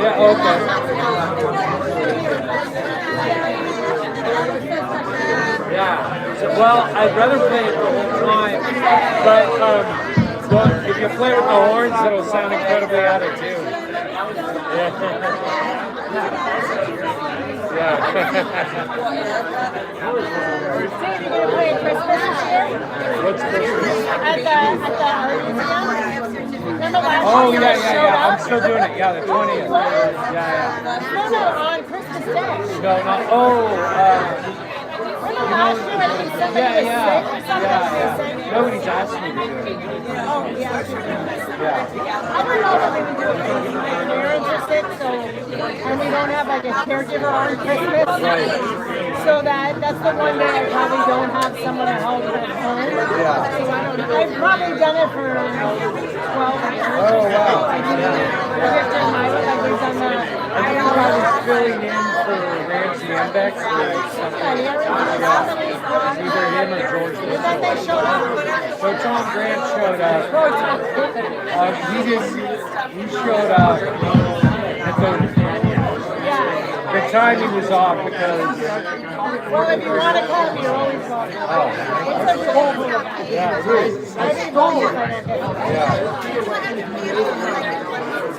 Yeah, okay. Yeah. So, well, I'd rather play it the whole time, but if you play with the horns, it'll sound incredibly out of tune. Yeah. Yeah. What's Christmas? Oh, yeah. I'm still doing it. Yeah, the 20th. Yeah. No, on Christmas Day. No. Oh, Nobody's asked me to do it. Oh, yeah. Yeah. I don't know what we can do. My parents are sick, and we don't have like a caregiver on Christmas. Right. So that's the one day I probably don't have someone to help at home. Yeah. So I don't know. I've probably done it for 12 years. Oh, wow. I did it. We've done that. I was filling in for Ramsey Index or something. Either him or George. They showed up. So Tom Grant showed up. He showed up at the timing was off because... Well, if you want to come, you're always welcome. Oh. It's a cool one. Yeah, it is. I've been going with it. Yeah. It's fun.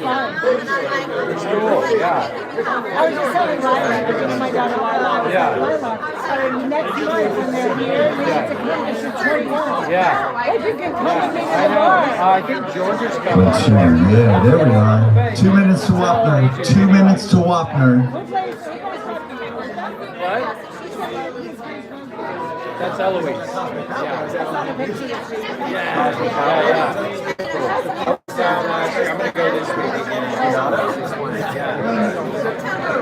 It's cool, yeah. I was just telling Ryan, I was with my daughter Lila. Yeah. Next month when they're here, we get to come. This is 21. Yeah. If you can come and make I know. I think Georgia's coming. Yeah, there we are. 2 minutes to Wapner. 2 minutes to Wapner. What? That's Eloise. Yeah. I'm going to go this week again.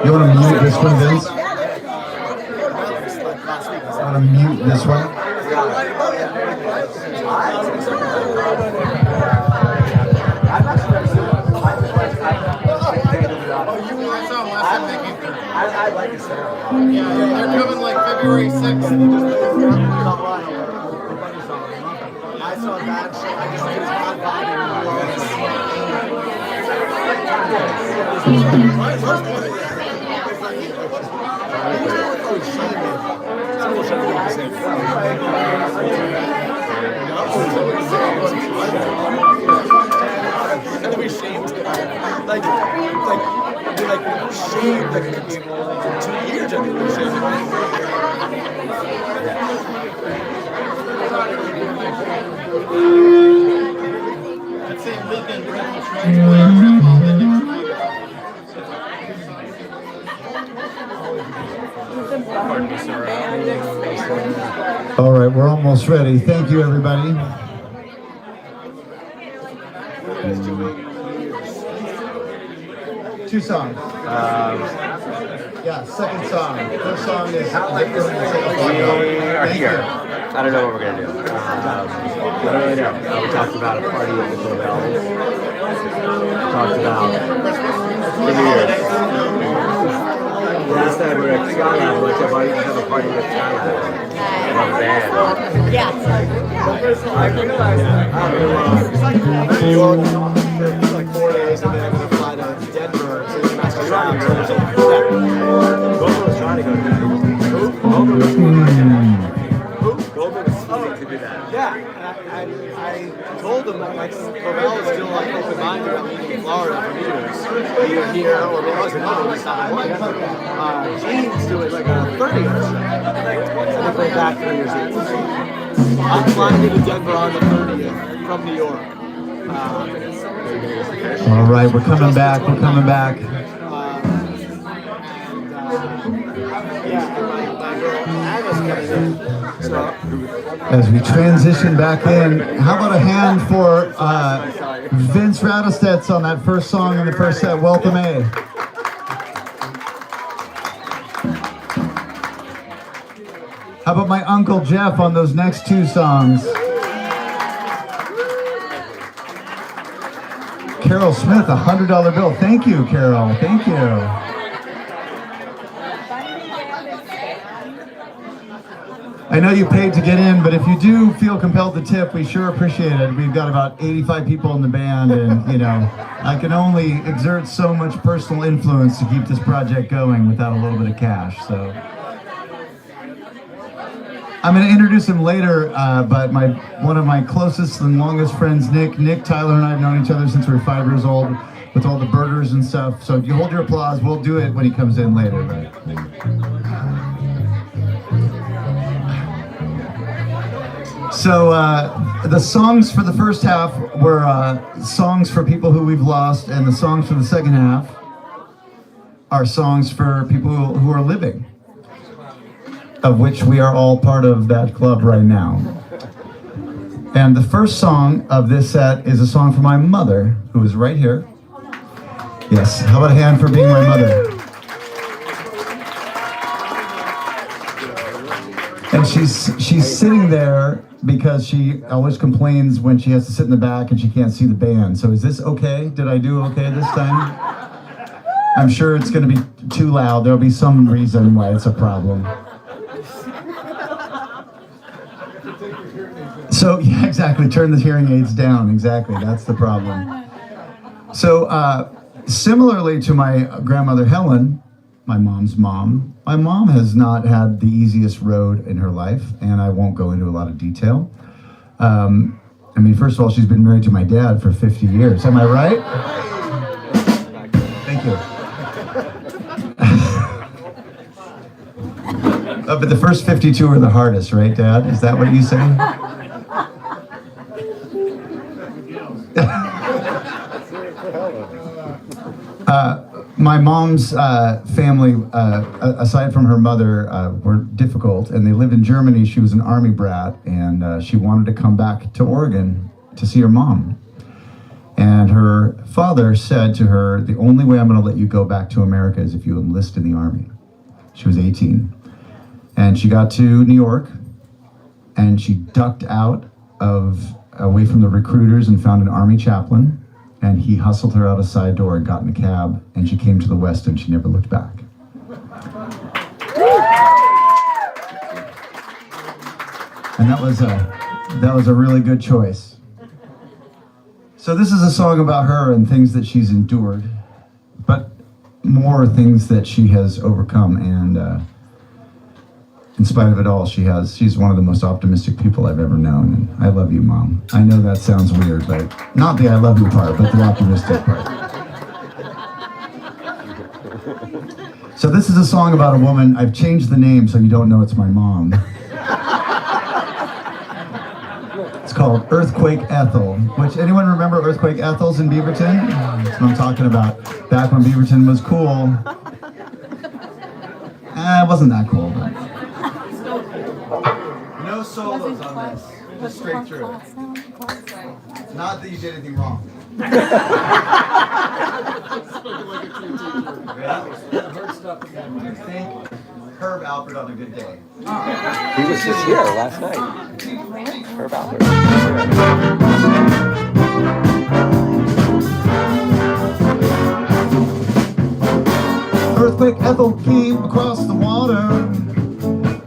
You want to mute this one, Vince? Want to mute this one? I'd like to say yeah, they're coming like February 6th. I saw that shit. I just think it's not vibing and then we shamed it. Like shamed the people for 2 years. I think we shamed that same weekend, All right, we're almost ready. Thank you, everybody. Two songs. Yeah, second song. First song is We are here. I don't know what we're going to do. I don't really know. We talked about a party at the Clovels. Talked about the New Year's. Last night we were at Skylab. Like, why don't you have a party with Skylab? A band. Yeah. I realized New York for like 4 days and then I'm going to fly to Denver to Massachusetts. Goldberg was trying to go to that. Who? Goldberg was trying to do that. Yeah, and I told them that like Covell is still like open-minded. I'm in Florida for New Year's, either here or maybe I was in Gene's doing like a 30th, and then go back to New Year's Eve. I'm flying into Denver on the 30th from New York. All right, we're coming back. We're coming back. Yeah, and my girl China's coming in. So, As we transition back in, how about a hand for Vince Radistets on that first song in the first set, Welcome A. How about my Uncle Jeff on those next two songs? Carol Smith, $100 bill. Thank you, Carol. Thank you. I know you paid to get in, but if you do feel compelled to tip, we sure appreciate it. We've got about 85 people in the band, and you know, I can only exert so much personal influence to keep this project going without a little bit of cash. So I'm going to introduce him later, but one of my closest and longest friends, Nick Tyler, and I have known each other since we were 5 years old, with all the burgers and stuff. So you hold your applause. We'll do it when he comes in later. But so the songs for the first half were songs for people who we've lost, and the songs for the second half are songs for people who are living, of which we are all part of that club right now. And the first song of this set is a song for my mother, who is right here. Yes, how about a hand for being my mother? And she's sitting there because she always complains when she has to sit in the back and she can't see the band. So is this okay? Did I do okay this time? I'm sure it's going to be too loud. There'll be some reason why it's a problem. So, yeah, exactly. Turn the hearing aids down. Exactly. That's the problem. So, similarly to my grandmother Helen, my mom's mom, my mom has not had the easiest road in her life, and I won't go into a lot of detail. I mean, first of all, she's been married to my dad for 50 years. Am I right? Thank you. But the first 52 are the hardest, right, Dad? Is that what you say? My mom's family, aside from her mother, were difficult, and they lived in Germany. She was an army brat, and she wanted to come back to Oregon to see her mom. And her father said to her, "The only way I'm going to let you go back to America is if you enlist in the army." She was 18. And she got to New York, and she ducked away from the recruiters and found an army chaplain. And he hustled her out a side door and got in a cab, and she came to the West, and she never looked back. And that was a really good choice. So this is a song about her and things that she's endured, but more things that she has overcome. And in spite of it all, she's one of the most optimistic people I've ever known. And I love you, Mom. I know that sounds weird, but not the I love you part, but the optimistic part. So this is a song about a woman. I've changed the name so you don't know it's my mom. It's called Earthquake Ethel, which, anyone remember Earthquake Ethels in Beaverton? That's what I'm talking about. Back when Beaverton was cool. It wasn't that cool, but... No solos on this. Just straight through. Not that you did anything wrong. Yeah? I think Herb Alpert on a good day. He was just here last night. Herb Alpert. Earthquake Ethel came across the water.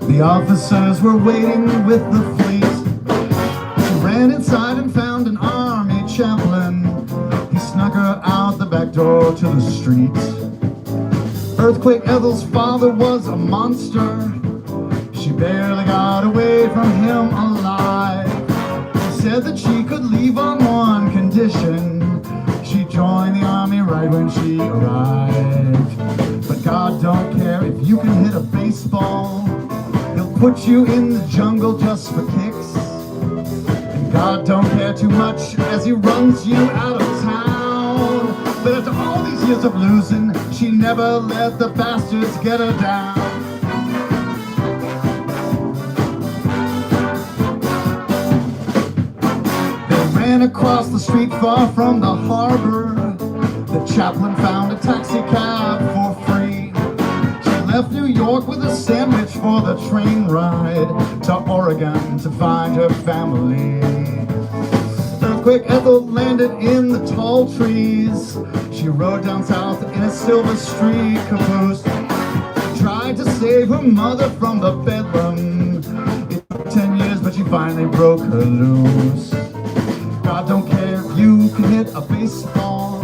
The officers were waiting with the fleet. She ran inside and found an army chaplain. He snuck her out the back door to the street. Earthquake Ethel's father was a monster. She barely got away from him alive. She said that she could leave on one condition. She joined the army right when she arrived. But God don't care if you can hit a baseball. He'll put you in the jungle just for kicks. And God don't care too much as he runs you out of town. But after all these years of losing, she never let the bastards get her down. Then across the street far from the harbor, the chaplain found a taxi cab for free. She left New York with a sandwich for the train ride to Oregon to find her family. Earthquake Ethel landed in the tall trees. She rode down south in a Silver Street caboose. She tried to save her mother from the bedlam. It took 10 years, but she finally broke her loose. God don't care if you can hit a baseball.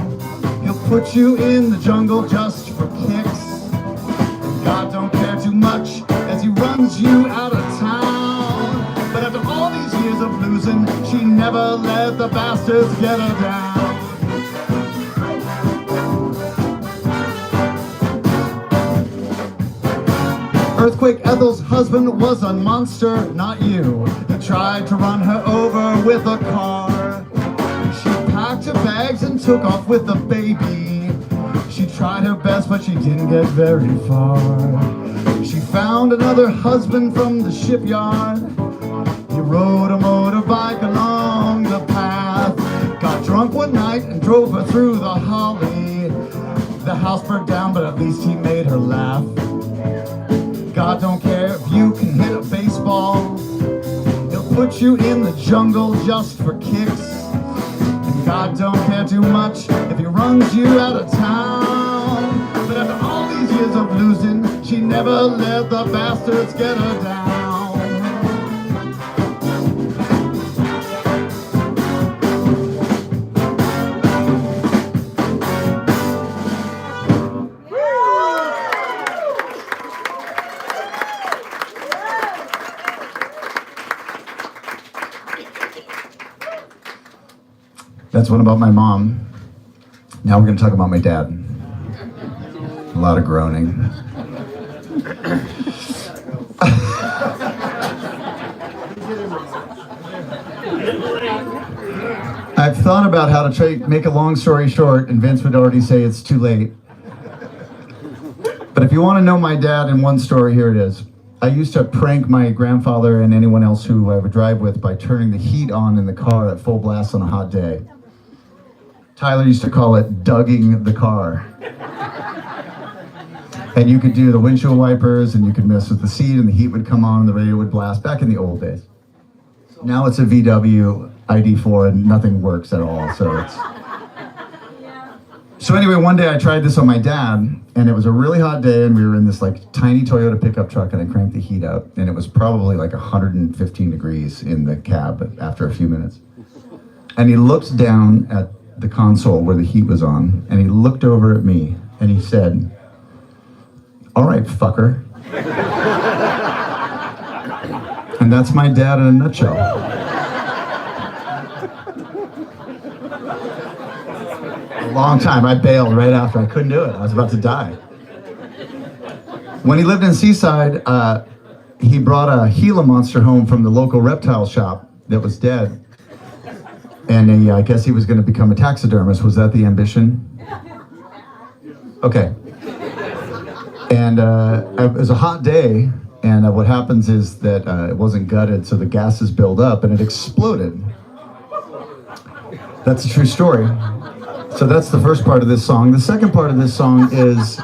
He'll put you in the jungle just for kicks. God don't care too much as he runs you out of town. But after all these years of losing, she never let the bastards get her down. Earthquake Ethel's husband was a monster, not you. He tried to run her over with a car. She packed her bags and took off with the baby. She tried her best, but she didn't get very far. She found another husband from the shipyard. He rode a motorbike along the path. Got drunk one night and drove her through the holly. The house burned down, but at least he made her laugh. God don't care if you can hit a baseball. He'll put you in the jungle just for kicks. And God don't care too much if he runs you out of town. But after all these years of losing, she never let the bastards get her down. That's one about my mom. Now we're going to talk about my dad. A lot of groaning. I've thought about how to make a long story short, and Vince would already say it's too late. But if you want to know my dad in one story, here it is. I used to prank my grandfather and anyone else who I would drive with by turning the heat on in the car at full blast on a hot day. Tyler used to call it dugging the car. And you could do the windshield wipers, and you could mess with the seat, and the heat would come on, and the radio would blast, back in the old days. Now it's a VW ID4, and nothing works at all, So anyway, one day I tried this on my dad, and it was a really hot day, and we were in this like tiny Toyota pickup truck, and I cranked the heat out, and it was probably like 115 degrees in the cab after a few minutes. And he looked down at the console where the heat was on, and he looked over at me, and he said, "All right, fucker." And that's my dad in a nutshell. A long time. I bailed right after. I couldn't do it. I was about to die. When he lived in Seaside, he brought a Gila monster home from the local reptile shop that was dead. And I guess he was going to become a taxidermist. Was that the ambition? Okay. And it was a hot day, and what happens is that it wasn't gutted, so the gases build up, and it exploded. That's a true story. So that's the first part of this song. The second part of this song is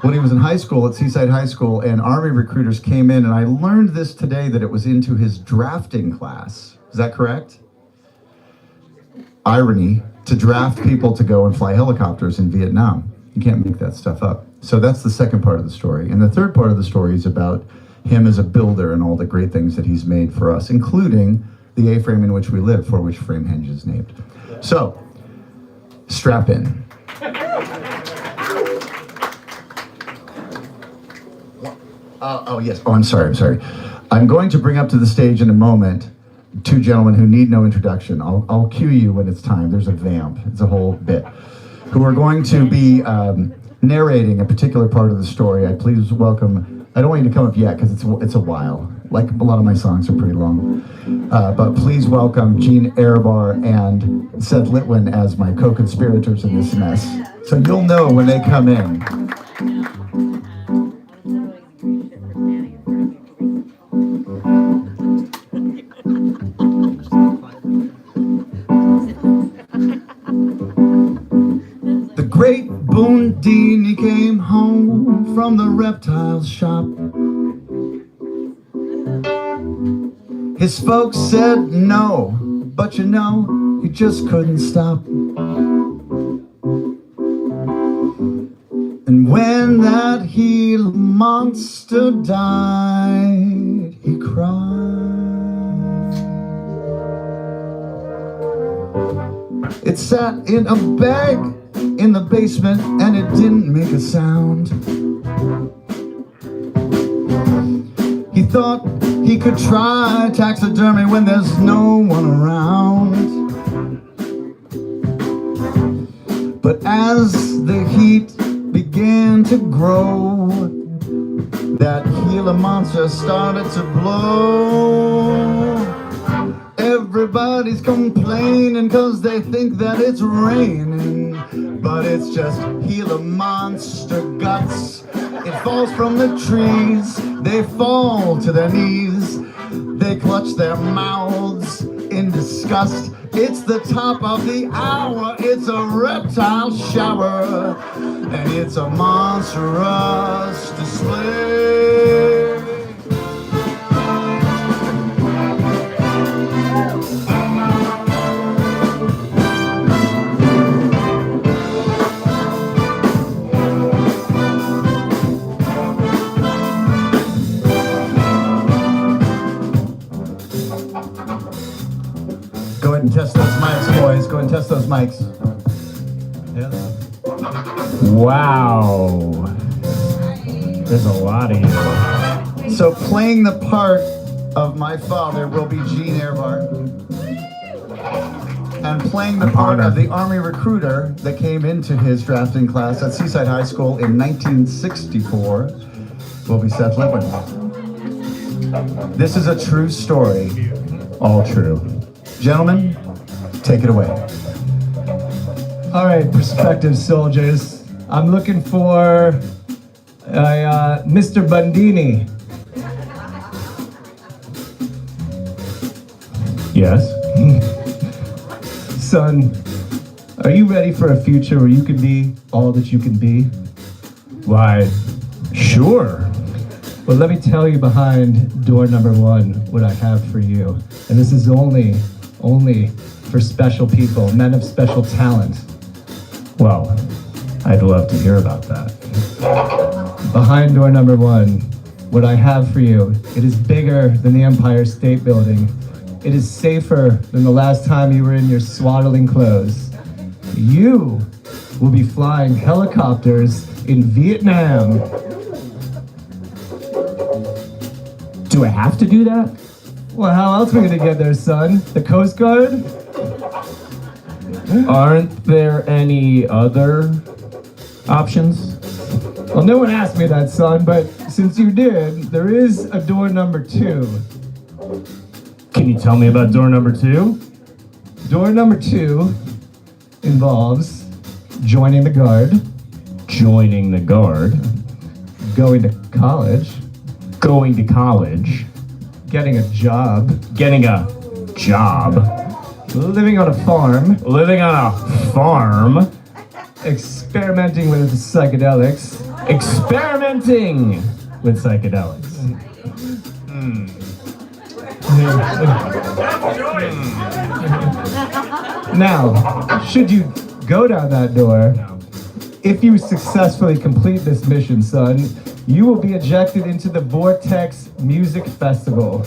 when he was in high school, at Seaside High School, and Army recruiters came in, and I learned this today, that it was into his drafting class. Is that correct? Irony, to draft people to go and fly helicopters in Vietnam. You can't make that stuff up. So that's the second part of the story. And the third part of the story is about him as a builder and all the great things that he's made for us, including the A-frame in which we live, for which Framehenge is named. So, strap in. Yes. Oh, I'm sorry. I'm going to bring up to the stage in a moment two gentlemen who need no introduction. I'll cue you when it's time. There's a vamp. It's a whole bit. Who are going to be narrating a particular part of the story. I please welcome, I don't want you to come up yet because it's a while. Like a lot of my songs are pretty long. But please welcome Gene Ehrbar and Seth Litwin as my co-conspirators in this mess. So you'll know when they come in. from the reptile shop. His folks said no, but you know, he just couldn't stop. And when that Gila monster died, he cried. It sat in a bag in the basement and it didn't make a sound. He thought he could try taxidermy when there's no one around. But as the heat began to grow, that Gila monster started to blow. Everybody's complaining 'cause they think that it's raining, but it's just Gila monster guts. It falls from the trees, they fall to their knees, they clutch their mouths in disgust. It's the top of the hour, it's a reptile shower, and it's a monstrous display. Go ahead and test those mics, boys. Go ahead and test those mics. Yes. Wow. There's a lot of you. So playing the part of my father will be Gene Ehrbar. And playing the part of the Army recruiter that came into his drafting class at Seaside High School in 1964 will be Seth Lipman. This is a true story. All true. Gentlemen, take it away. All right, prospective soldiers. I'm looking for Mr. Bundini. Yes. Son, are you ready for a future where you can be all that you can be? Why, sure. Well, let me tell you behind door number 1 what I have for you. And this is only for special people, men of special talent. Well, I'd love to hear about that. Behind door number 1, what I have for you, it is bigger than the Empire State Building. It is safer than the last time you were in your swaddling clothes. You will be flying helicopters in Vietnam. Do I have to do that? Well, how else are we gonna get there, son? The Coast Guard? Aren't there any other options? Well, no one asked me that, son, but since you did, there is a door number 2. Can you tell me about door number 2? Door number 2 involves joining the Guard, Joining the Guard. going to college, Going to college. getting a job, Getting a job. living on a farm, Living on a farm. experimenting with psychedelics, Experimenting with psychedelics. Now, should you go down that door, if you successfully complete this mission, son, you will be ejected into the Vortex Music Festival.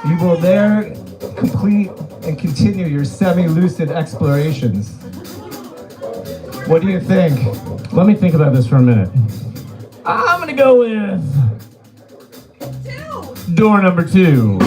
You will there complete and continue your semi-lucid explorations. What do you think? Let me think about this for a minute. I'm gonna go with door number 2.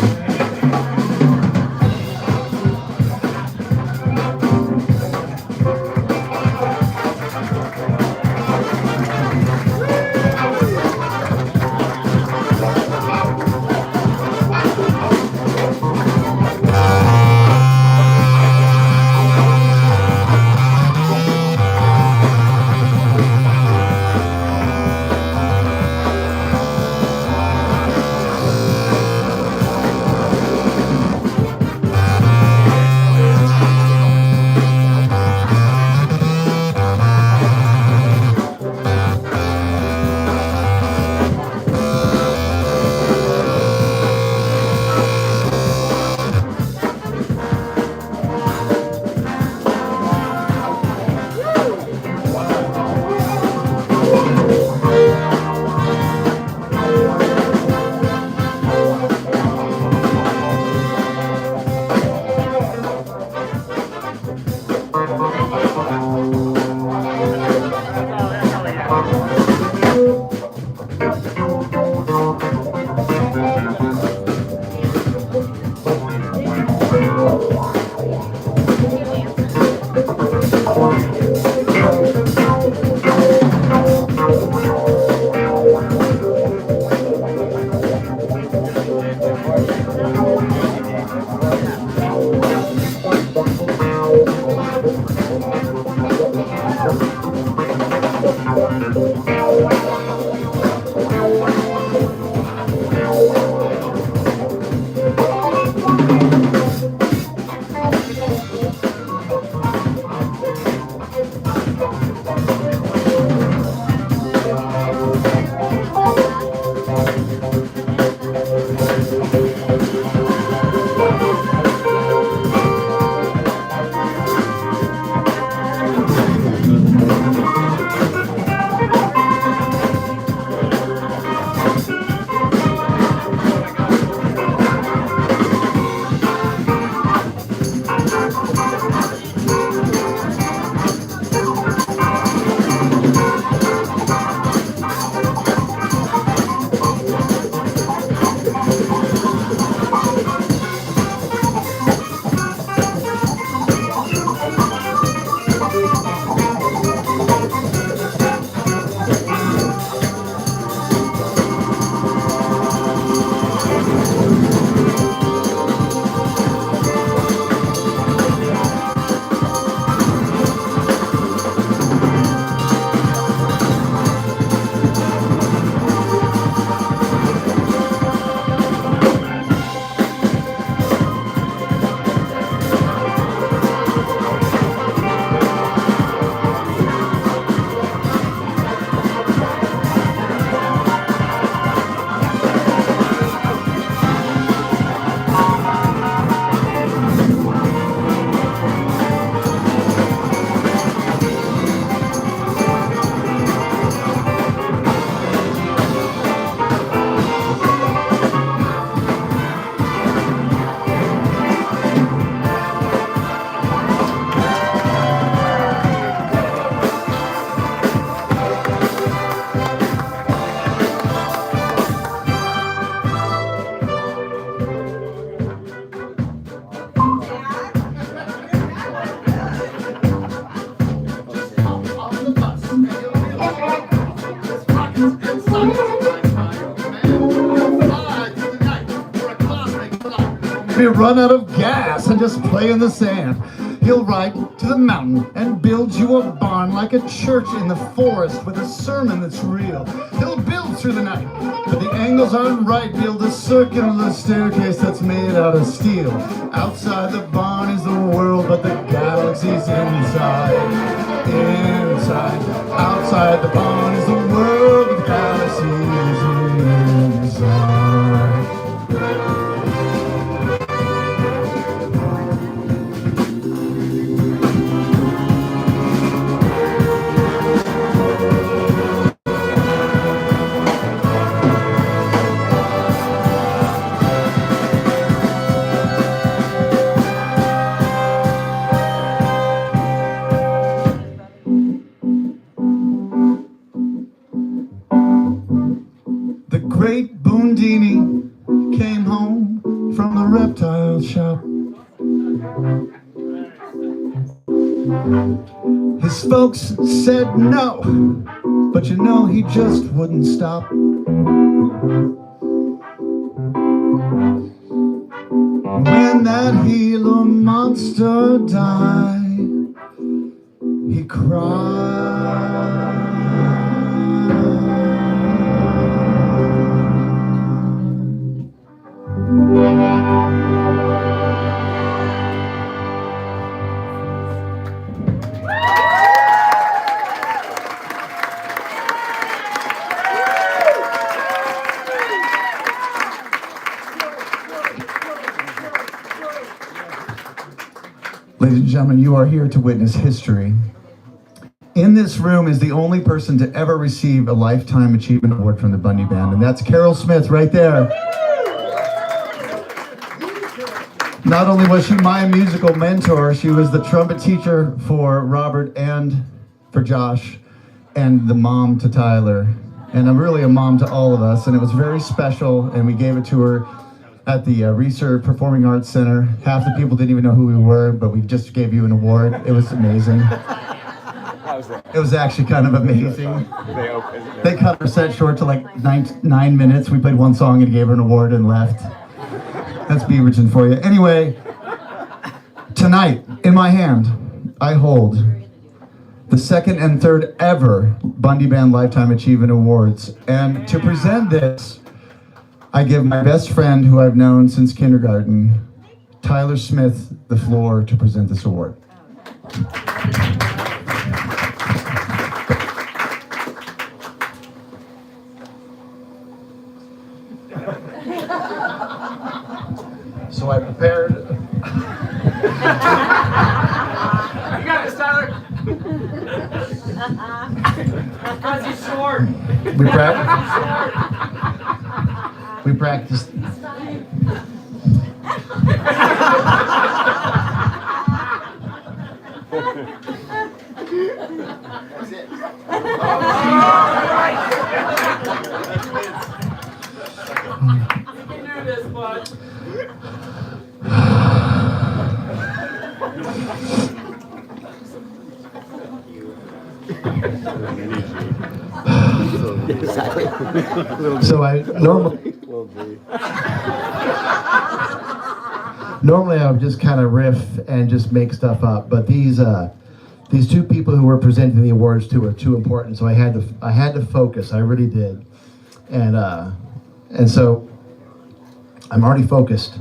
me run out of gas and just play in the sand. He'll ride to the mountain and build you a barn like a church in the forest with a sermon that's real. He'll build through the night, but the angles aren't right. Build a circular staircase that's made out of steel. Outside the barn is the world, but the galaxy's inside. Inside, outside the barn is the world, but the galaxy's inside. The great Bundy came home from the reptile shop. His folks said no, but you know he just wouldn't stop. When that Gila monster died, he cried. Ladies and gentlemen, you are here to witness history. In this room is the only person to ever receive a Lifetime Achievement Award from the Bundy Band, and that's Carol Smith right there. Not only was she my musical mentor, she was the trumpet teacher for Robert and for Josh, and the mom to Tyler. And I'm really a mom to all of us, and it was very special, and we gave it to her at the Reser Performing Arts Center. Half the people didn't even know who we were, but we just gave you an award. It was amazing. It was actually kind of amazing. They cut our set short to like 9 minutes. We played one song and gave her an award and left. That's Beaverton for you. Anyway, tonight, in my hand, I hold the second and third ever Bundy Band Lifetime Achievement Awards. And to present this, I give my best friend, who I've known since kindergarten, Tyler Smith, the floor to present this award. So I prepared. You got this, Tyler. Because he's short. We practiced. That's it. You can do this, bud. Exactly. So I normally I would just kind of riff and just make stuff up, but these two people who we're presenting the awards to are too important, so I had to focus. I really did, and so I'm already focused.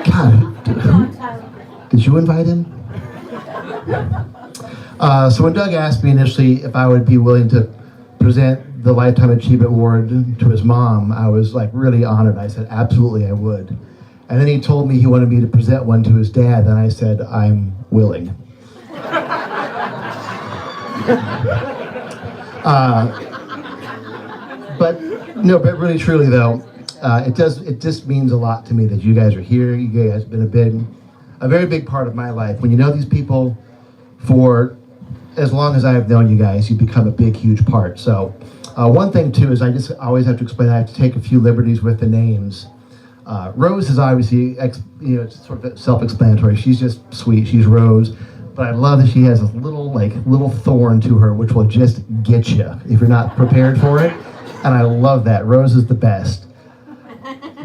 God, did you invite him? So when Doug asked me initially if I would be willing to present the Lifetime Achievement Award to his mom, I was like really honored. I said, absolutely, I would. And then he told me he wanted me to present one to his dad, and I said, I'm willing. But really truly though, it just means a lot to me that you guys are here. You guys have been a very big part of my life. When you know these people for as long as I have known you guys, you become a big, huge part. So one thing too is I just always have to explain, I have to take a few liberties with the names. Rose is obviously, it's sort of self-explanatory. She's just sweet, she's Rose. But I love that she has this little thorn to her, which will just get you if you're not prepared for it. And I love that. Rose is the best.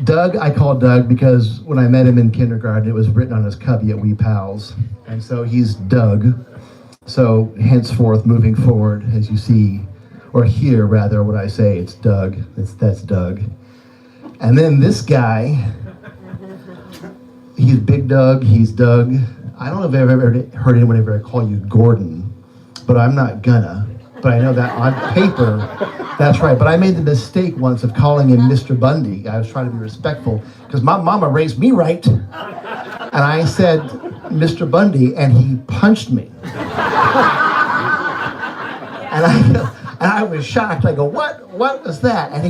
Doug, I call Doug because when I met him in kindergarten, it was written on his cubby at Wee Pals. And so he's Doug. So henceforth, moving forward, as you see, or hear rather, what I say, it's Doug. That's Doug. And then this guy, he's Big Doug, he's Doug. I don't know if I've ever heard anyone ever call you Gordon, but I'm not gonna. But I know that on paper, that's right. But I made the mistake once of calling him Mr. Bundy. I was trying to be respectful because my mama raised me right. And I said Mr. Bundy, and he punched me. And I was shocked. I go, what was that? And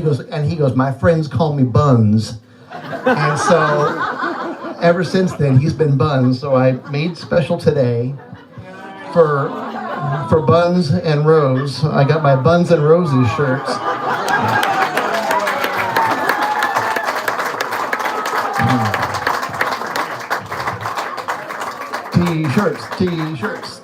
he goes, my friends call me Buns. And so ever since then, he's been Buns. So I made special today for Buns and Rose. I got my Buns and Roses shirts. T-shirts.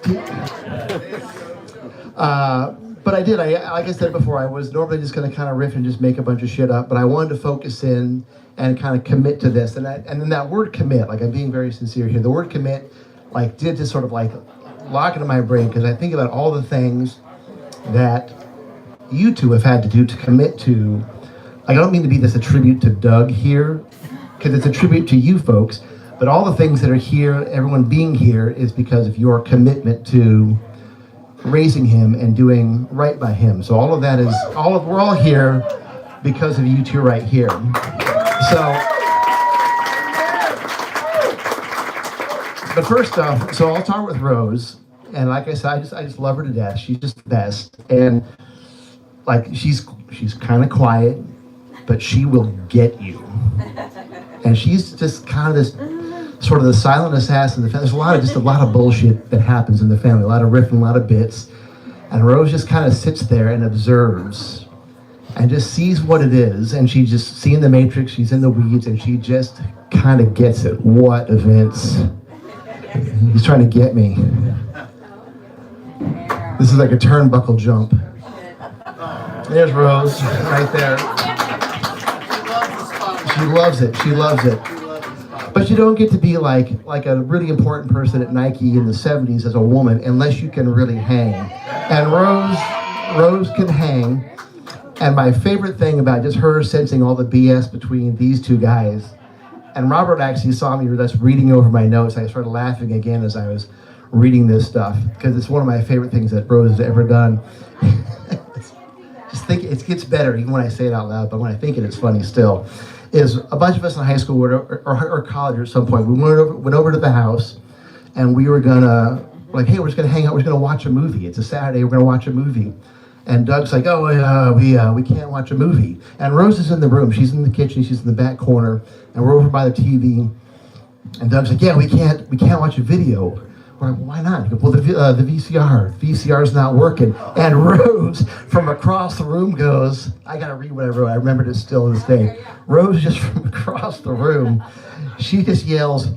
But I did, like I said before, I was normally just going to kind of riff and just make a bunch of shit up, but I wanted to focus in and kind of commit to this. And then that word commit, like I'm being very sincere here, the word commit like did just sort of like lock into my brain because I think about all the things that you two have had to do to commit to. I don't mean to be this a tribute to Doug here, because it's a tribute to you folks, but all the things that are here, everyone being here, is because of your commitment to raising him and doing right by him. So all of that is, we're all here because of you two right here. But first off, so I'll start with Rose, and like I said, I just love her to death. She's just the best, and like she's kind of quiet, but she will get you. And she's just kind of this sort of the silent assassin. There's a lot of bullshit that happens in the family, a lot of riffing, a lot of bits, and Rose just kind of sits there and observes, and just sees what it is, and she just seeing the Matrix. She's in the weeds, and she just kind of gets it. What events? He's trying to get me. This is like a turnbuckle jump. There's Rose, right there. She loves it. But you don't get to be like a really important person at Nike in the 70s as a woman unless you can really hang. And Rose can hang. And my favorite thing about just her sensing all the BS between these two guys, and Robert actually saw me that's reading over my notes. I started laughing again as I was reading this stuff because it's one of my favorite things that Rose has ever done. Just think it gets better even when I say it out loud, but when I think it's funny still. Is a bunch of us in high school or college at some point, we went over to the house, and we were gonna hey, we're just gonna hang out. We're just gonna watch a movie. It's a Saturday. We're gonna watch a movie. And Doug's like, we can't watch a movie. And Rose is in the room. She's in the kitchen. She's in the back corner, and we're over by the TV. And Doug's like, yeah, we can't watch a video. We're like, why not? He goes, well, the VCR's not working. And Rose from across the room goes, I gotta read what I wrote. I remembered it still to this day. Rose just from across the room, she just yells,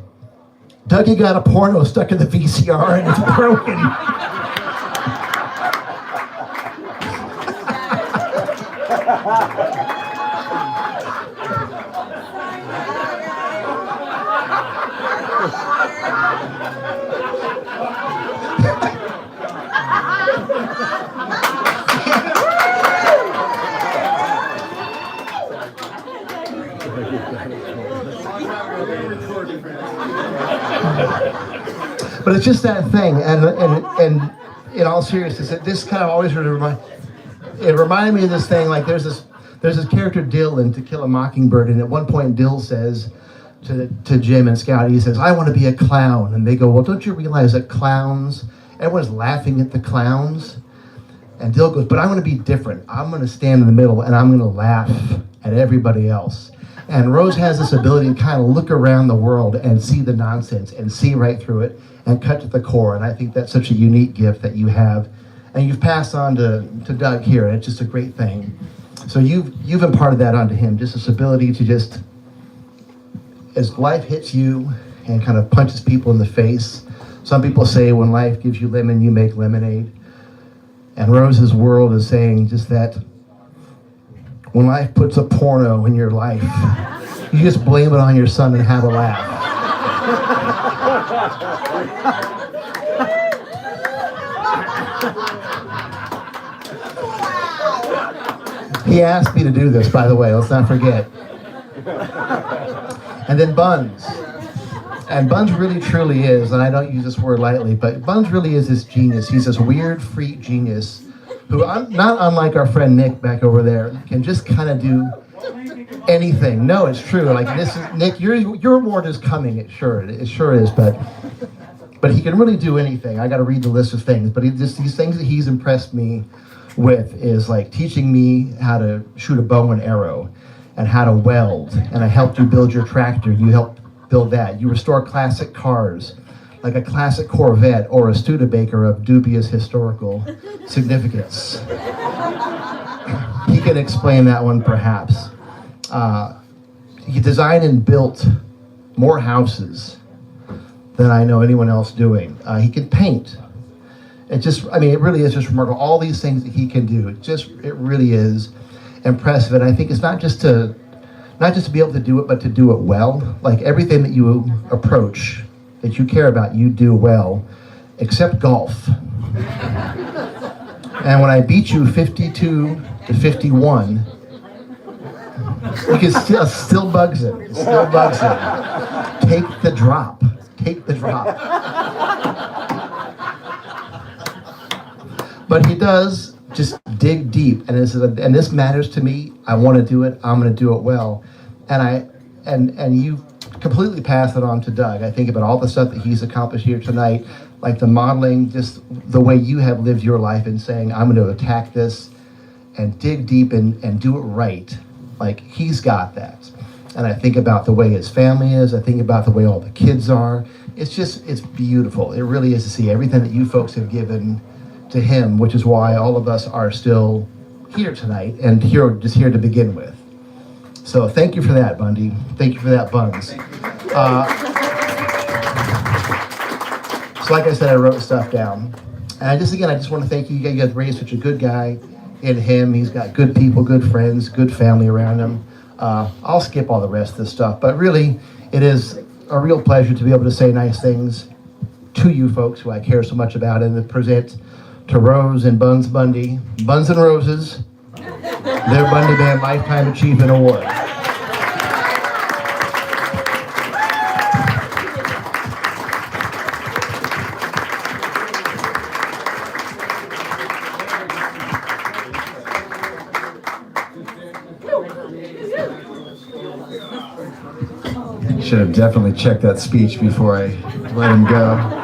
Dougie got a porno stuck in the VCR and it's broken. But it's just that thing, and in all seriousness, this kind of always reminded me of this thing. Like there's this character Dill in To Kill a Mockingbird, and at one point Dill says to Jim and Scout, he says, I want to be a clown. And they go, well, don't you realize that everyone's laughing at the clowns? And Dill goes, but I want to be different. I'm going to stand in the middle and I'm going to laugh at everybody else. And Rose has this ability to kind of look around the world and see the nonsense and see right through it and cut to the core. And I think that's such a unique gift that you have. And you've passed on to Doug here, and it's just a great thing. So you've imparted that onto him, just this ability to just, as life hits you and kind of punches people in the face. Some people say when life gives you lemon, you make lemonade. And Rose's world is saying just that when life puts a porno in your life, You just blame it on your son and have a laugh. He asked me to do this, by the way, let's not forget. And then Buns. And Buns really truly is, and I don't use this word lightly, but Buns really is this genius. He's this weird freak genius who, not unlike our friend Nick back over there, can just kind of do anything. No, it's true. Like this is Nick, your award is coming. It sure is, but he can really do anything. I got to read the list of things, but these things that he's impressed me with is like teaching me how to shoot a bow and arrow and how to weld. And I helped you build your tractor. You helped build that. You restore classic cars, like a classic Corvette or a Studebaker of dubious historical significance. He can explain that one perhaps. He designed and built more houses than I know anyone else doing. He can paint. It really is just remarkable. All these things that he can do, it really is impressive. And I think it's not just to be able to do it, but to do it well. Like everything that you approach, that you care about, you do well, except golf. And when I beat you 52-51, it still bugs him. It still bugs him. Take the drop. Take the drop. But he does just dig deep, and this matters to me. I want to do it. I'm going to do it well, and you completely pass it on to Doug. I think about all the stuff that he's accomplished here tonight, like the modeling, just the way you have lived your life and saying, I'm going to attack this and dig deep and do it right. Like he's got that. And I think about the way his family is. I think about the way all the kids are. It's beautiful. It really is to see everything that you folks have given to him, which is why all of us are still here tonight and here to begin with. So thank you for that, Bundy. Thank you for that, Buns. So like I said, I wrote stuff down. And I just want to thank you. You guys raised such a good guy in him. He's got good people, good friends, good family around him. I'll skip all the rest of this stuff, but really, it is a real pleasure to be able to say nice things to you folks who I care so much about and to present to Rose and Buns Bundy, Buns and Roses, their Bundy Band Lifetime Achievement Award. Should have definitely checked that speech before I let him go.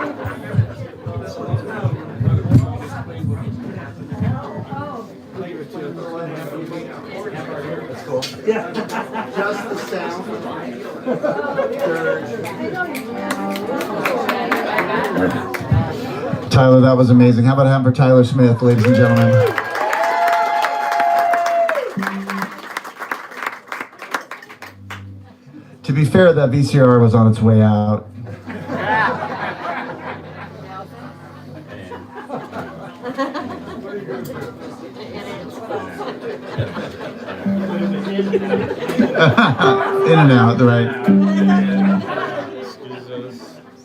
Just the sound. Tyler, that was amazing. How about a hand for Tyler Smith, ladies and gentlemen? To be fair, that VCR was on its way out. In and out, right.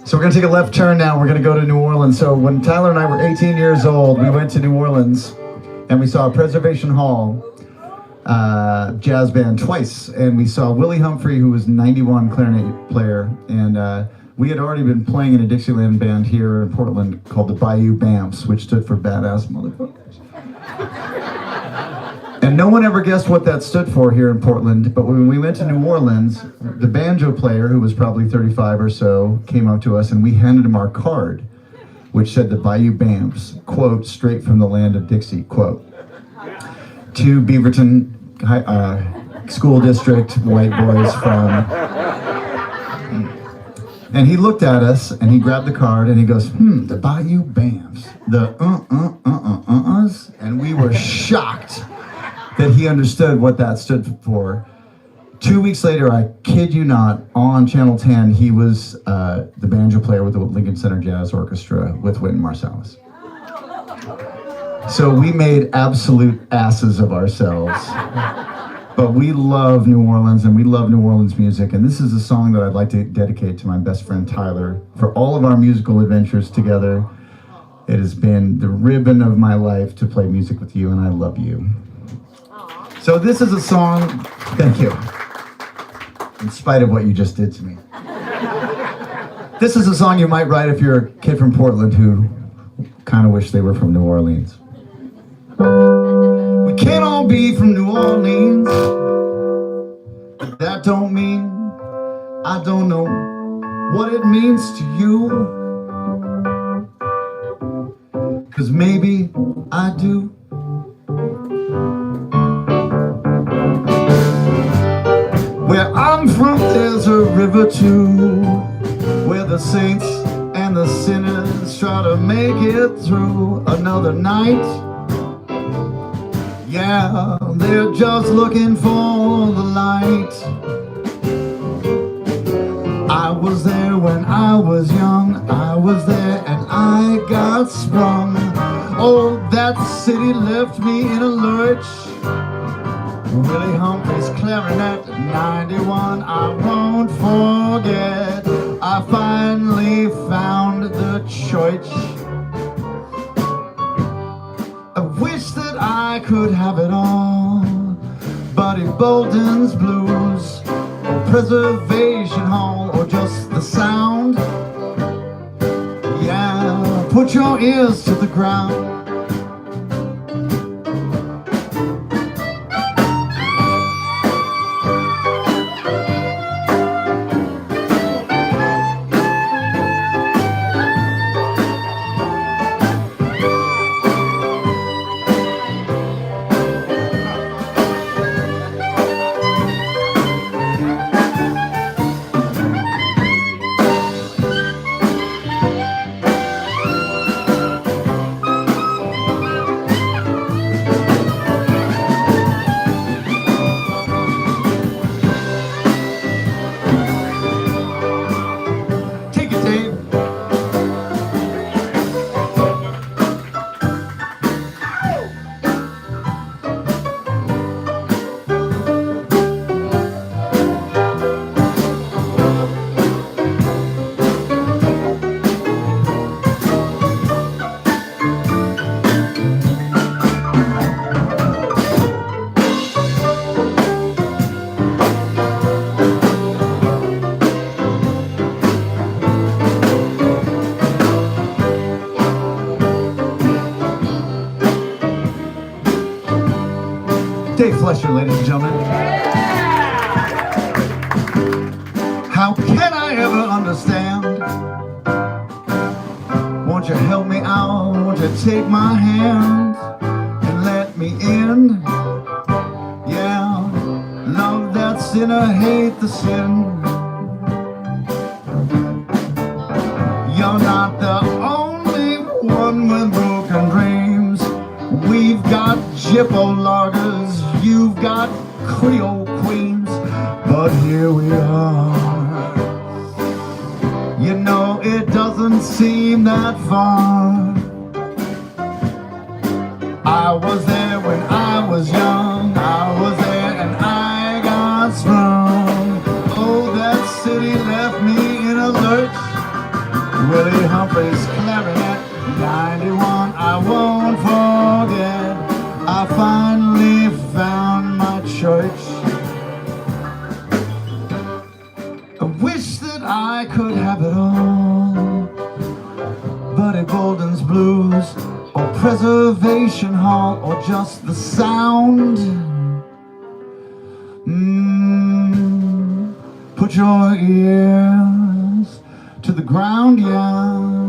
So we're going to take a left turn now. We're going to go to New Orleans. So when Tyler and I were 18 years old, we went to New Orleans and we saw Preservation Hall jazz band twice. And we saw Willie Humphrey, who was 91 clarinet player. And we had already been playing in a Dixieland band here in Portland called the Bayou Bamps, which stood for Badass Motherfuckers. And no one ever guessed what that stood for here in Portland, but when we went to New Orleans, the banjo player, who was probably 35 or so, came up to us and we handed him our card, which said the Bayou Bamps, quote, straight from the land of Dixie, quote. To Beaverton School District, white boys from... And he looked at us and he grabbed the card and he goes, the Bayou Bamps, the uhs, and we were shocked that he understood what that stood for. 2 weeks later, I kid you not, on Channel 10, he was the banjo player with the Lincoln Center Jazz Orchestra with Wynton Marsalis. So we made absolute asses of ourselves. But we love New Orleans and we love New Orleans music. And this is a song that I'd like to dedicate to my best friend Tyler for all of our musical adventures together. It has been the ribbon of my life to play music with you, and I love you. So this is a song, thank you, in spite of what you just did to me. This is a song you might write if you're a kid from Portland who kind of wish they were from New Orleans. We can't all be from New Orleans, but that don't mean I don't know what it means to you. 'Cause maybe I do. Where I'm from there's a river too, where the saints and the sinners try to make it through another night. Yeah, they're just looking for the light. I was there when I was young, I was there and I got sprung. Oh, that city left me in a lurch. Willie Humphrey's clarinet, 91, I won't forget. I finally found the church. I wish that I could have it all. Buddy Bolden's blues, or Preservation Hall, or just the sound. Yeah, put your ears to the ground. Fleschner, ladies and gentlemen. How can I ever understand? Won't you help me out? Won't you take my hand and let me in? Yeah, love that sinner, hate the sin. You're not the only one with broken dreams. We've got Jippo loggers, you've got Creole queens, but here we are. You know it doesn't seem that far. I was there when I was young, I was there and I got sprung. Oh, that city left me in a lurch. Willie Humphrey's clarinet, 91, I won't forget. I finally found my church. I wish that I could have it all. Buddy Bolden's blues, or Preservation Hall, or just the sound. Put your ears to the ground, yeah.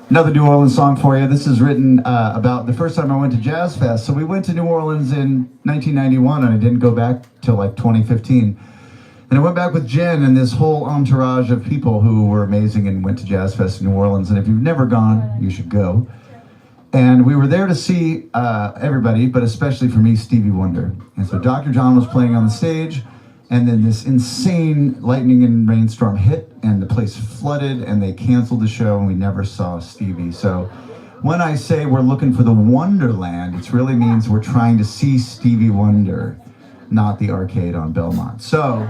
Another New Orleans song for you. This is written about the first time I went to Jazz Fest. So we went to New Orleans in 1991 and I didn't go back till like 2015. And I went back with Jen and this whole entourage of people who were amazing and went to Jazz Fest in New Orleans. And if you've never gone, you should go. And we were there to see everybody, but especially for me, Stevie Wonder. And so Dr. John was playing on the stage, and then this insane lightning and rainstorm hit, and the place flooded, and they canceled the show, and we never saw Stevie. So when I say we're looking for the Wonderland, it really means we're trying to see Stevie Wonder, not the arcade on Belmont. So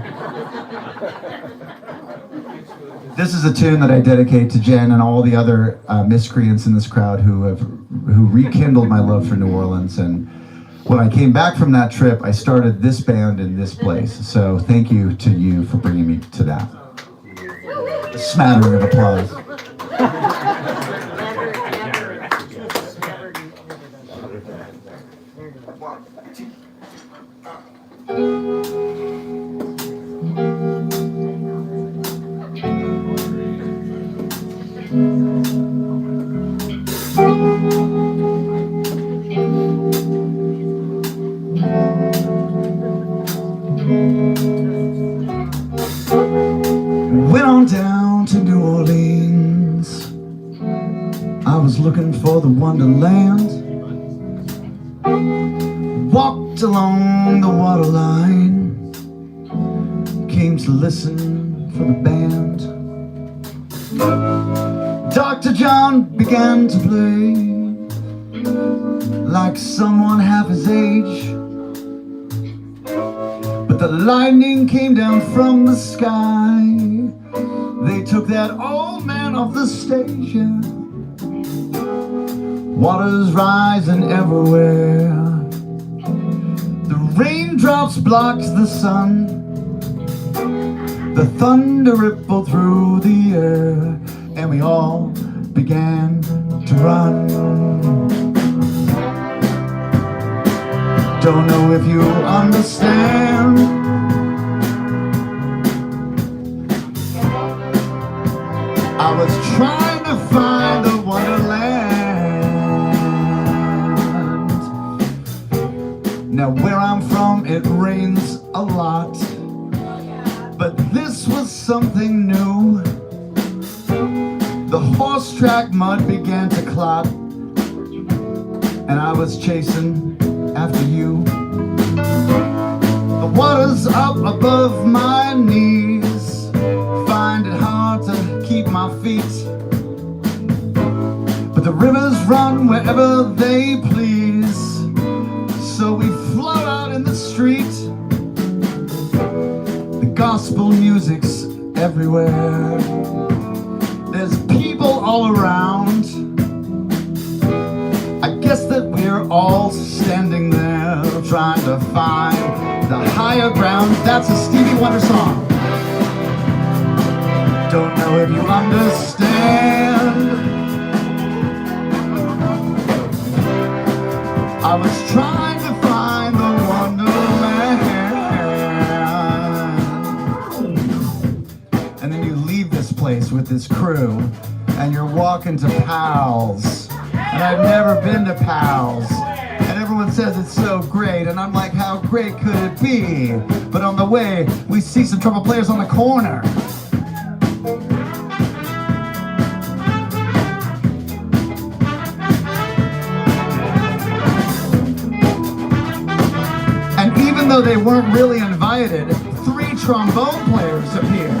this is a tune that I dedicate to Jen and all the other miscreants in this crowd who rekindled my love for New Orleans. And when I came back from that trip, I started this band in this place. So thank you to you for bringing me to that. A smattering of applause. Went on down to New Orleans. I was looking for the Wonderland. Walked along the waterline. Came to listen for the band. Dr. John began to play like someone half his age. But the lightning came down from the sky. They took that old man off the stage, yeah. Water's rising everywhere. The raindrops blocked the sun. The thunder rippled through the air, and we all began to run. Don't know if you understand. I was trying to find the Wonderland. Now where I'm from, it rains a lot, but this was something new. The horse track mud began to clot, and I was chasing after you. The water's up above my knees. Find it hard to keep my feet, but the rivers run wherever they please. So we float out in the street. The gospel music's everywhere. There's people all around. I guess that we're all standing there trying to find the higher ground. That's a Stevie Wonder song. Don't know if you understand. I was trying to find the Wonderland. And then you leave this place with this crew, and you're walking to Pals. And I've never been to Pals. And everyone says it's so great, and I'm like, how great could it be? But on the way, we see some trumpet players on the corner. And even though they weren't really invited, 3 trombone players appear.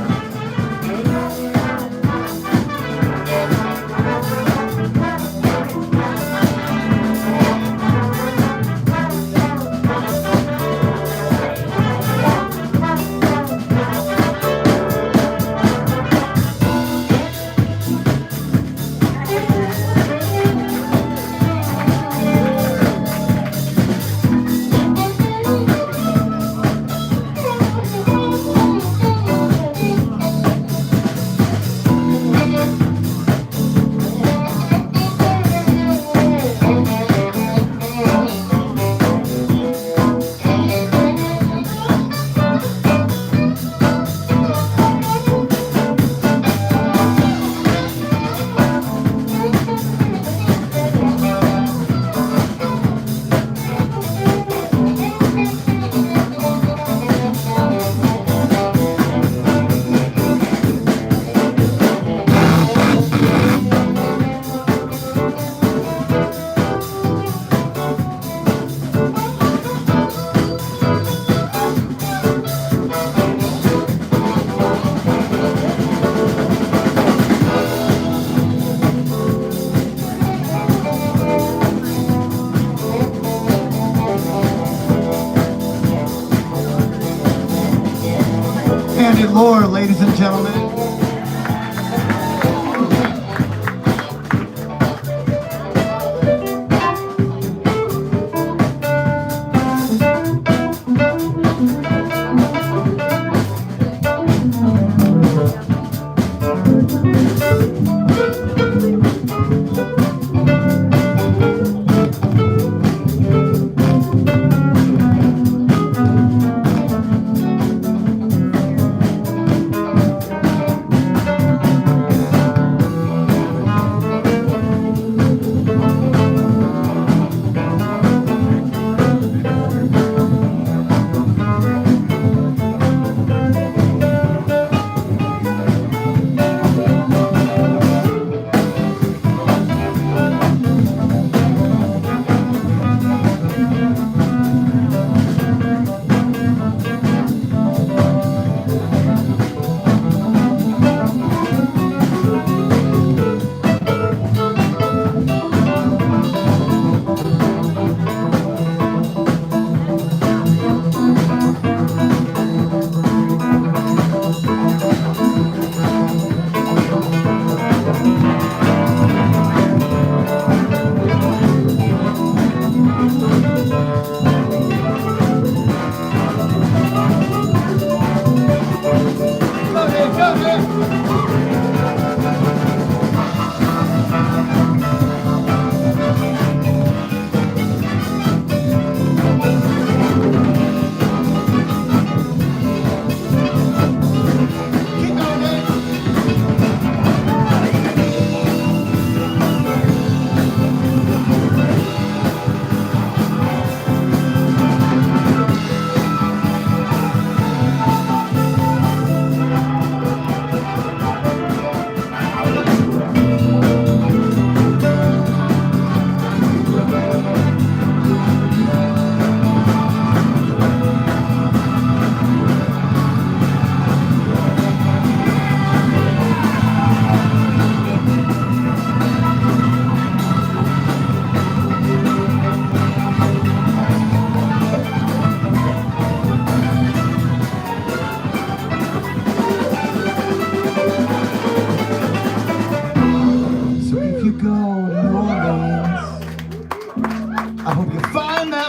floor, ladies and gentlemen.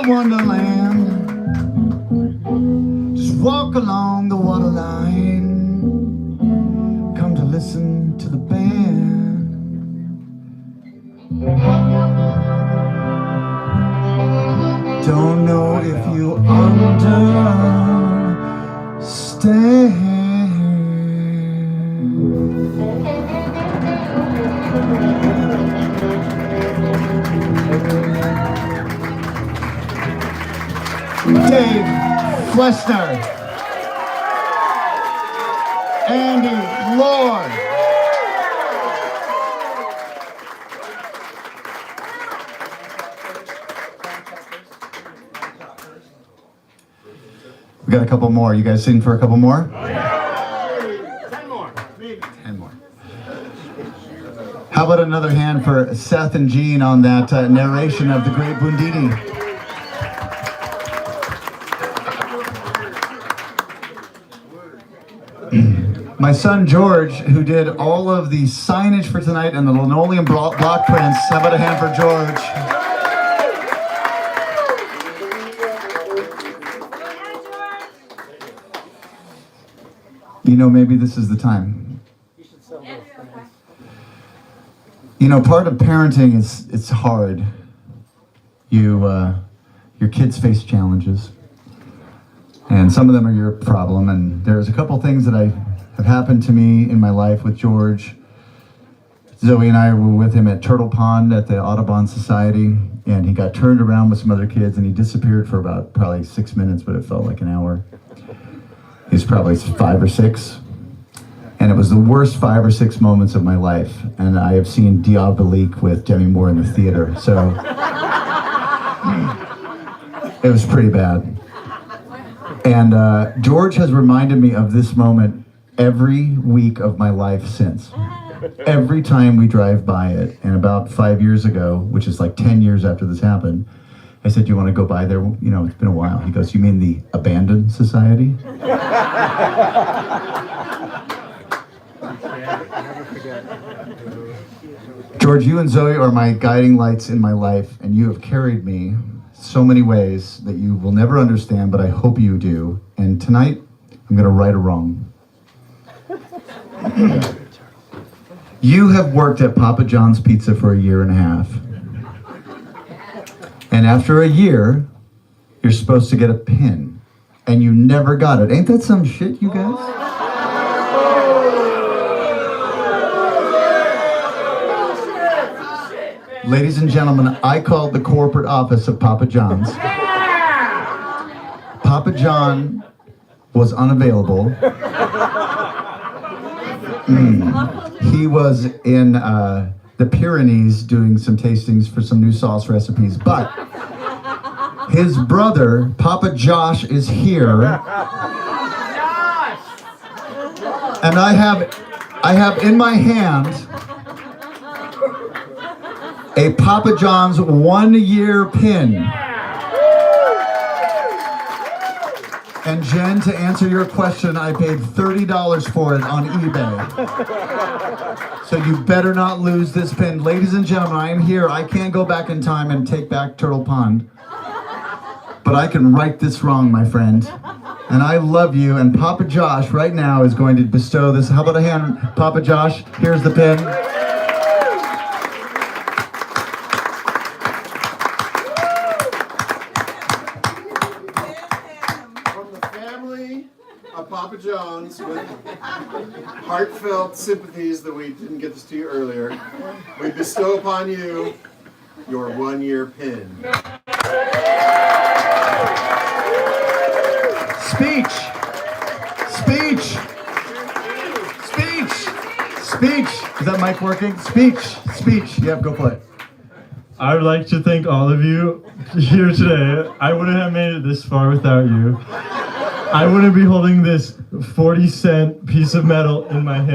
Wonderland. Just walk along the waterline. Come to listen to the band. Don't know if you understand. Dave Fleschner, Andy Lord, we got a couple more. You guys sing for a couple more? 10 more. 10 more. How about another hand for Seth and Gene on that narration of the great Bundy? My son George, who did all of the signage for tonight and the linoleum block prints. How about a hand for George? You know, maybe this is the time. You know, part of parenting is it's hard. Your kids face challenges, and some of them are your problem. And there's a couple things that have happened to me in my life with George. Zoe and I were with him at Turtle Pond at the Audubon Society, and he got turned around with some other kids, and he disappeared for about probably 6 minutes, but it felt like an hour. He was probably 5 or 6, and it was the worst 5 or 6 moments of my life. And I have seen Diabolique with Demi Moore in the theater, so it was pretty bad. And George has reminded me of this moment every week of my life since. Every time we drive by it. And about 5 years ago, which is like 10 years after this happened, I said, "Do you want to go by there? You know, it's been a while." He goes, "You mean the abandoned society?" George, you and Zoe are my guiding lights in my life, and you have carried me so many ways that you will never understand, but I hope you do. And tonight, I'm going to right a wrong. You have worked at Papa John's Pizza for 1.5 years. And after a year, you're supposed to get a pin. And you never got it. Ain't that some shit, you guys? Ladies and gentlemen, I called the corporate office of Papa John's. Papa John was unavailable. He was in the Pyrenees doing some tastings for some new sauce recipes, but his brother, Papa Josh, is here. And I have in my hand a Papa John's 1-year pin. And Jen, to answer your question, I paid $30 for it on eBay. So you better not lose this pin. Ladies and gentlemen, I am here. I can't go back in time and take back Turtle Pond. But I can right this wrong, my friend. And I love you. And Papa Josh right now is going to bestow this. How about a hand, Papa Josh? Here's the pin. Papa John's, with heartfelt sympathies that we didn't get this to you earlier, we bestow upon you your 1-year pin. Speech! Speech! Speech! Speech! Is that mic working? Speech! Speech! Yep, go for it. I would like to thank all of you here today. I wouldn't have made it this far without you. I wouldn't be holding this 40-cent piece of metal in my hand.